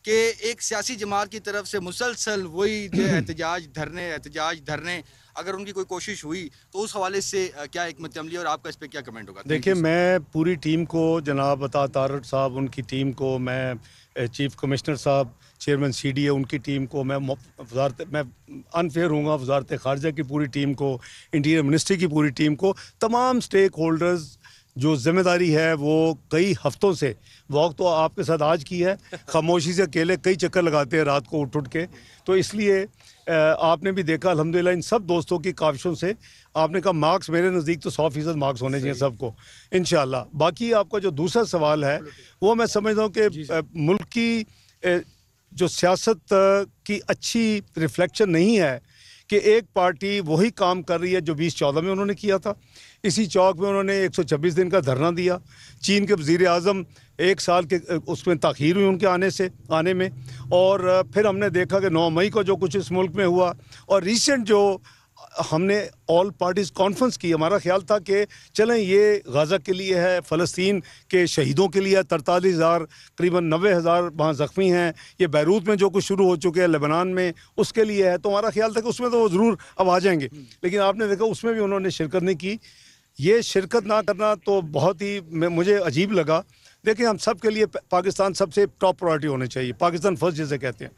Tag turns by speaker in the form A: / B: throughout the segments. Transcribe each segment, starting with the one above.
A: कि एक सियासी जमात की तरफ से मुसलसल वही जो एहतजाज धरने अगर उनकी कोई कोशिश हुई तो उस हवाले से क्या हिकमत अमली और आपका इस पर क्या कमेंट होगा?
B: देखिए, मैं पूरी टीम को, जनाब अता तारड़ साहब उनकी टीम को, मैं चीफ कमिश्नर साहब, चेयरमैन सीडीए उनकी टीम को, मैं अनफेयर हूँगा वजारत ख़ारजा की पूरी टीम को, इंटीरियर मिनिस्ट्री की पूरी टीम को, तमाम स्टेक होल्डर्स जो ज़िम्मेदारी है वो कई हफ्तों से वॉक तो आपके साथ आज की है, खामोशी से अकेले कई चक्कर लगाते हैं रात को उठ के। तो इसलिए आपने भी देखा अल्हम्दुलिल्लाह इन सब दोस्तों की काविशों से आपने कहा मार्क्स मेरे नज़दीक तो 100% मार्क्स होने चाहिए सबको इंशाल्लाह। बाकी आपका जो दूसरा सवाल है वो मैं समझता हूँ कि मुल्क की जो सियासत की अच्छी रिफ्लेक्शन नहीं है कि एक पार्टी वही काम कर रही है जो 2014 में उन्होंने किया था। इसी चौक में उन्होंने 126 दिन का धरना दिया। चीन के वज़ीर आज़म 1 साल के उसमें ताख़ीर हुई उनके आने में, और फिर हमने देखा कि 9 मई को जो कुछ इस मुल्क में हुआ, और रिसेंट जो हमने ऑल पार्टीज़ कॉन्फ्रेंस की, हमारा ख्याल था कि चलें ये गाज़ा के लिए है, फ़लस्तीन के शहीदों के लिए 43,000 करीबन 90,000 वहाँ ज़ख्मी हैं, ये बैरूत में जो कुछ शुरू हो चुके हैं लेबनान में उसके लिए है, तो हमारा ख्याल था कि उसमें तो वो ज़रूर अब आ जाएंगे। लेकिन आपने देखा उसमें भी उन्होंने शिरकत नहीं की। ये शिरकत ना करना तो बहुत ही मुझे अजीब लगा। देखिए, हम सब के लिए पाकिस्तान सबसे टॉप प्रायोरिटी होनी चाहिए, पाकिस्तान फर्स्ट जिसे कहते हैं,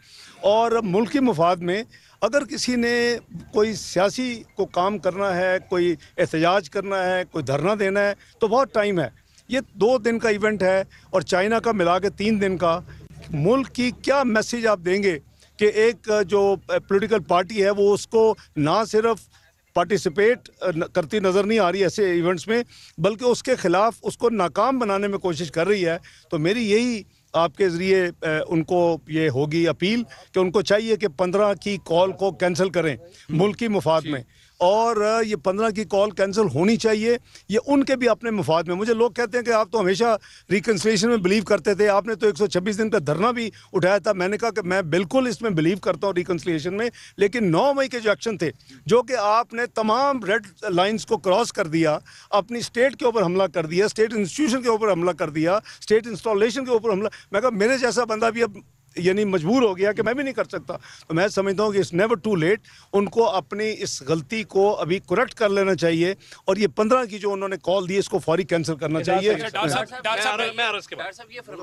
B: और मुल्क के मुफाद में अगर किसी ने कोई सियासी को काम करना है, कोई एहतजाज करना है, कोई धरना देना है तो बहुत टाइम है। ये 2 दिन का इवेंट है और चाइना का मिला के 3 दिन का। मुल्क की क्या मैसेज आप देंगे कि एक जो पॉलिटिकल पार्टी है वो उसको ना सिर्फ पार्टिसिपेट करती नज़र नहीं आ रही ऐसे इवेंट्स में, बल्कि उसके ख़िलाफ़ उसको नाकाम बनाने में कोशिश कर रही है। तो मेरी यही आपके ज़रिए उनको ये होगी अपील कि उनको चाहिए कि 15 की कॉल को कैंसिल करें मुल्क की मुफाद में, और ये 15 की कॉल कैंसिल होनी चाहिए, ये उनके भी अपने मुफाद में। मुझे लोग कहते हैं कि आप तो हमेशा रिकन्सिलिएशन में बिलीव करते थे, आपने तो 126 दिन का धरना भी उठाया था। मैंने कहा कि मैं बिल्कुल इसमें बिलीव करता हूँ रिकन्सिलिएशन में, लेकिन 9 मई के जो एक्शन थे, जो कि आपने तमाम रेड लाइन्स को क्रॉस कर दिया, अपनी स्टेट के ऊपर हमला कर दिया, स्टेट इंस्टीट्यूशन के ऊपर हमला कर दिया, स्टेट इंस्टॉलेशन के ऊपर हमला, मैं कहा मेरे जैसा बंदा भी अब यानी मजबूर हो गया कि मैं भी नहीं कर सकता। तो मैं समझता हूँ कि इट्स नेवर टू लेट, उनको अपनी इस गलती को अभी करेक्ट कर लेना चाहिए, और ये 15 की जो उन्होंने कॉल दी इसको फौरी कैंसिल करना चाहिए।